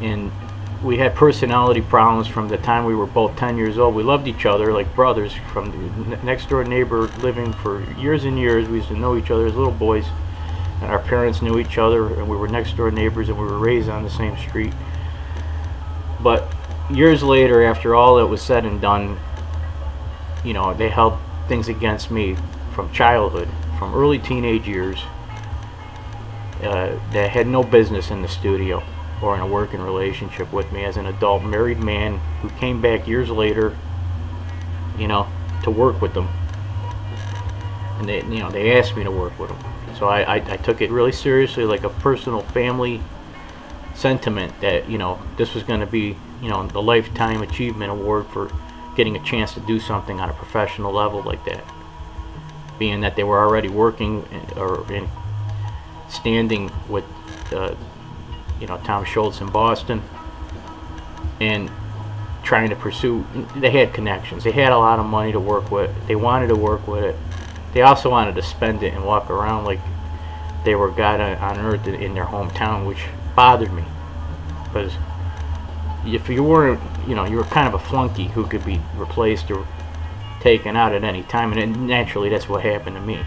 and we had personality problems from the time we were both 10 years old. We loved each other like brothers. From the next door neighbor, living for years and years, we used to know each other as little boys, and our parents knew each other, and we were next door neighbors, and we were raised on the same street. But years later, after all that was said and done, you know, they held things against me from childhood, from early teenage years, that had no business in the studio or in a working relationship with me as an adult married man who came back years later, you know, to work with them. And they, you know, they asked me to work with them. So I took it really seriously, like a personal family sentiment, that, you know, this was going to be, you know, the Lifetime Achievement Award for getting a chance to do something on a professional level like that. Being that they were already working or in standing with, you know, Tom Schultz in Boston, and trying to pursue. They had connections. They had a lot of money to work with. They wanted to work with it. They also wanted to spend it and walk around like they were God on earth in their hometown, which bothered me, because if you weren't, you know, you were kind of a flunky who could be replaced or taken out at any time, and naturally that's what happened to me.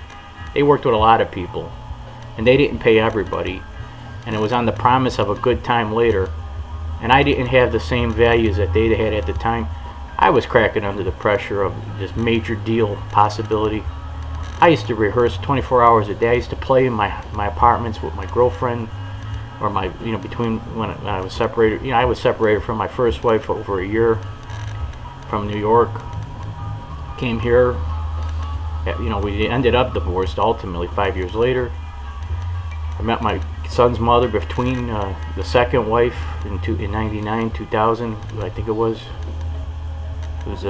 They worked with a lot of people, and they didn't pay everybody, and it was on the promise of a good time later, and I didn't have the same values that they had at the time. I was cracking under the pressure of this major deal possibility. I used to rehearse 24 hours a day. I used to play in my apartments with my girlfriend, or my, you know, between when I was separated. You know, I was separated from my first wife over a year from New York. Came here, you know, we ended up divorced ultimately 5 years later. I met my son's mother between the second wife in 99, 2000, I think it was. It was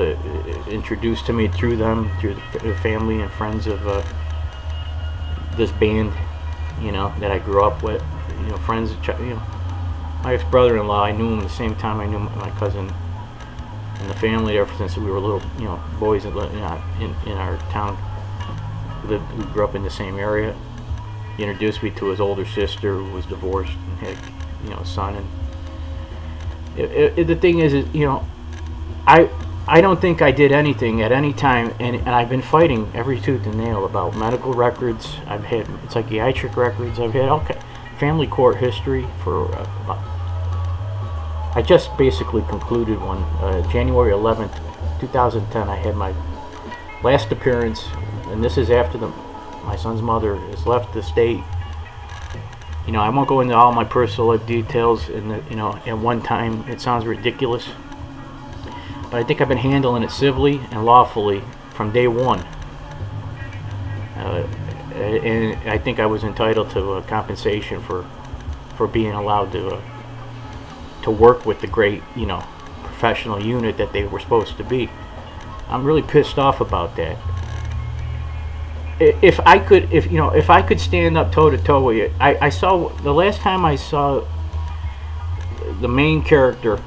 introduced to me through them, through the family and friends of this band, you know, that I grew up with. You know, friends, you know, my ex-brother-in-law, I knew him the same time I knew my cousin and the family ever since we were little, you know, boys in our town. We grew up in the same area. He introduced me to his older sister, who was divorced and had, you know, a son. And the thing is, you know, I don't think I did anything at any time, and I've been fighting every tooth and nail about medical records. I've had psychiatric records. I've had family court history for. I just basically concluded one January 11th, 2010. I had my last appearance, and this is after my son's mother has left the state. You know, I won't go into all my personal life details. You know, at one time it sounds ridiculous, but I think I've been handling it civilly and lawfully from day one. And I think I was entitled to compensation for being allowed to work with the great, you know, professional unit that they were supposed to be. I'm really pissed off about that. If I could stand up toe to toe with you, I saw the last time I saw the main character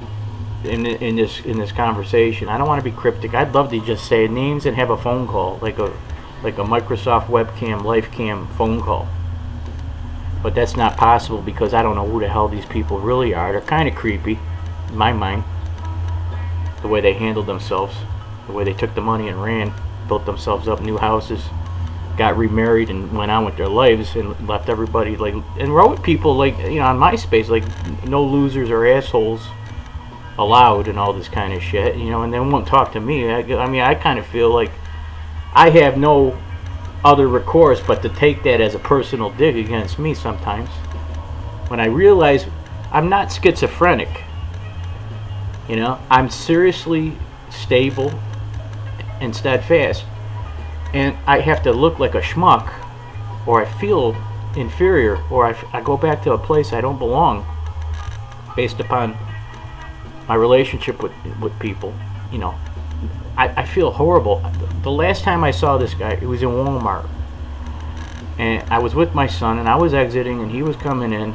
in this conversation. I don't want to be cryptic. I'd love to just say names and have a phone call, like a Microsoft webcam, live cam phone call. But that's not possible because I don't know who the hell these people really are. They're kind of creepy, in my mind. The way they handled themselves, the way they took the money and ran, built themselves up new houses, got remarried and went on with their lives, and left everybody like, and wrote people like, you know, on MySpace, like, no losers or assholes allowed and all this kind of shit, you know, and they won't talk to me. I mean, I kind of feel like I have no other recourse but to take that as a personal dig against me sometimes, when I realize I'm not schizophrenic. You know, I'm seriously stable and steadfast, and I have to look like a schmuck, or I feel inferior, or I go back to a place I don't belong based upon my relationship with people. You know, I feel horrible. The last time I saw this guy, it was in Walmart, and I was with my son, and I was exiting, and he was coming in,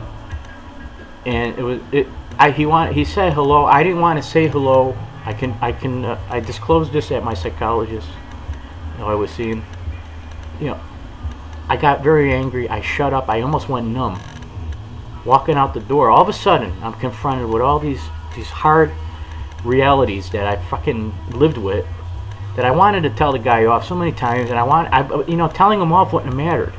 and he said hello. I didn't want to say hello. I disclosed this at my psychologist, you know, I was seeing. You know, I got very angry. I shut up. I almost went numb. walking out the door, all of a sudden I'm confronted with all these hard realities that I fucking lived with, that I wanted to tell the guy off so many times, and you know, telling him off wouldn't have mattered.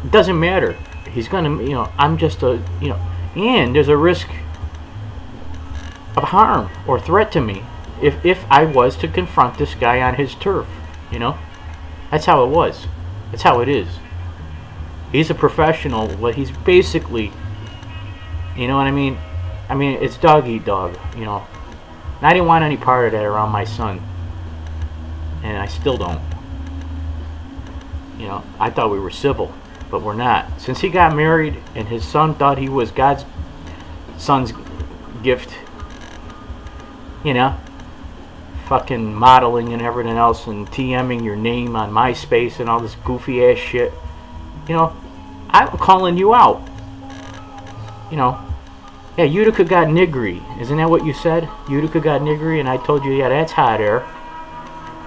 It doesn't matter. He's gonna, you know, I'm just a, you know, and there's a risk of harm or threat to me if I was to confront this guy on his turf, you know. That's how it was. That's how it is. He's a professional. What he's basically, you know what I mean? I mean, it's dog eat dog, you know. And I didn't want any part of that around my son, and I still don't. You know, I thought we were civil, but we're not. Since he got married and his son thought he was God's son's gift, you know, fucking modeling and everything else and TMing your name on MySpace and all this goofy ass shit, you know, I'm calling you out. You know, yeah, Utica got niggery. Isn't that what you said? Utica got niggery, and I told you, yeah, that's hot air.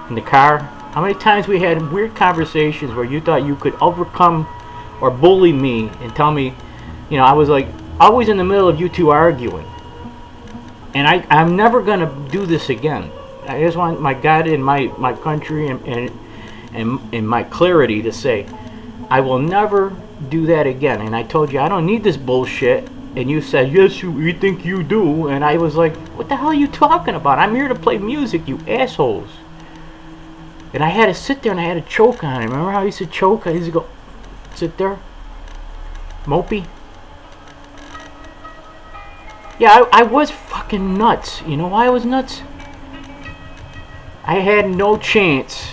In the car. How many times we had weird conversations where you thought you could overcome or bully me and tell me, you know, I was like always in the middle of you two arguing. And I'm never going to do this again. I just want my God and my country and my clarity to say, I will never do that again. And I told you, I don't need this bullshit. And you said, yes, you think you do. And I was like, what the hell are you talking about? I'm here to play music, you assholes. And I had to sit there and I had to choke on him. Remember how I used to choke? I used to go, sit there. Mopey. Yeah, I was fucking nuts. You know why I was nuts? I had no chance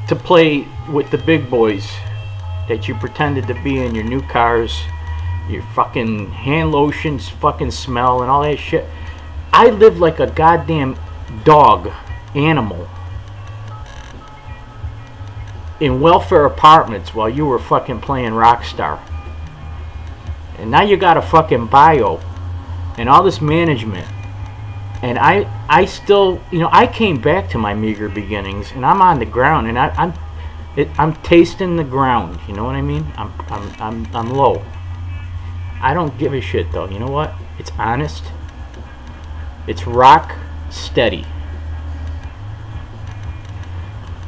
to play with the big boys that you pretended to be in your new cars, your fucking hand lotions fucking smell and all that shit. I lived like a goddamn dog animal in welfare apartments while you were fucking playing Rockstar. And now you got a fucking bio and all this management. And I still, you know, I came back to my meager beginnings, and I'm on the ground, and I'm tasting the ground. You know what I mean? I'm low. I don't give a shit though. You know what? It's honest. It's rock steady.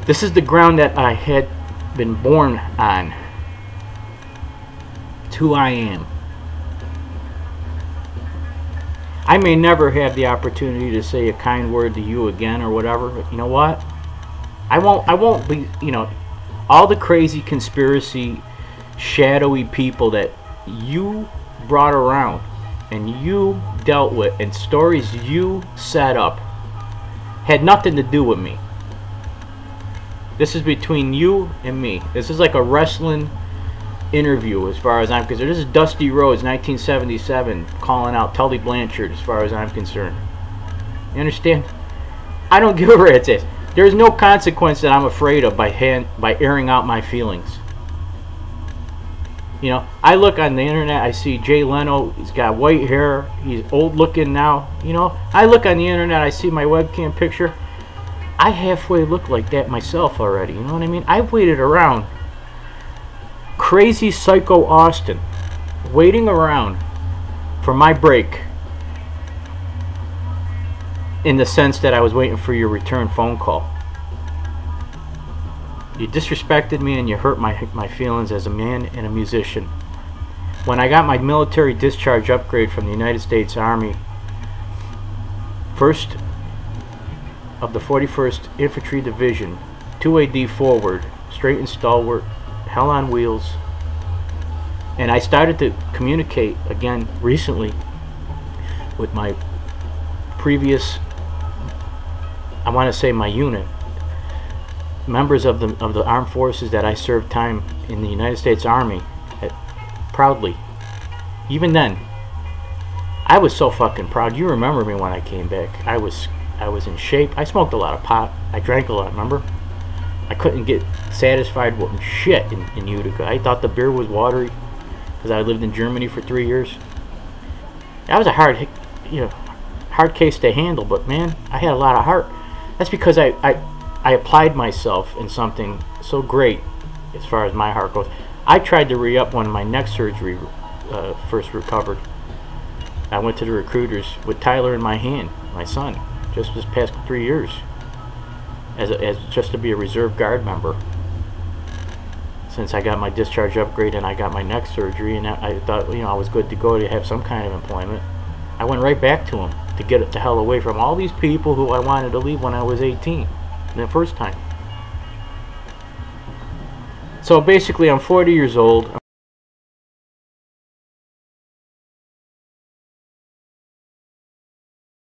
This is the ground that I had been born on. It's who I am. I may never have the opportunity to say a kind word to you again or whatever, but you know what? I won't be, you know, all the crazy conspiracy, shadowy people that you brought around and you dealt with and stories you set up had nothing to do with me. This is between you and me. This is like a wrestling interview as far as I'm concerned. This is Dusty Rhodes 1977 calling out Tully Blanchard as far as I'm concerned. You understand? I don't give a rat's ass. There's no consequence that I'm afraid of by airing out my feelings. You know, I look on the internet, I see Jay Leno, he's got white hair, he's old looking now. You know, I look on the internet, I see my webcam picture. I halfway look like that myself already, you know what I mean? I've waited around. Crazy Psycho Austin, waiting around for my break, in the sense that I was waiting for your return phone call. You disrespected me and you hurt my feelings as a man and a musician. When I got my military discharge upgrade from the United States Army, 1st of the 41st Infantry Division, 2AD forward, straight and stalwart, hell on wheels, and I started to communicate again recently with my previous, I want to say my unit, members of the armed forces that I served time in the United States Army proudly. Even then, I was so fucking proud. You remember me when I came back. I was in shape. I smoked a lot of pot. I drank a lot, remember? I couldn't get satisfied with shit in Utica. I thought the beer was watery because I lived in Germany for 3 years. That was a hard, you know, hard case to handle, but man, I had a lot of heart. That's because I applied myself in something so great as far as my heart goes. I tried to re-up when my neck surgery first recovered. I went to the recruiters with Tyler in my hand, my son, just this past 3 years, as just to be a reserve guard member. Since I got my discharge upgrade and I got my neck surgery, and I thought, you know, I was good to go to have some kind of employment, I went right back to him to get it the hell away from all these people who I wanted to leave when I was 18, the first time. So basically, I'm 40 years old.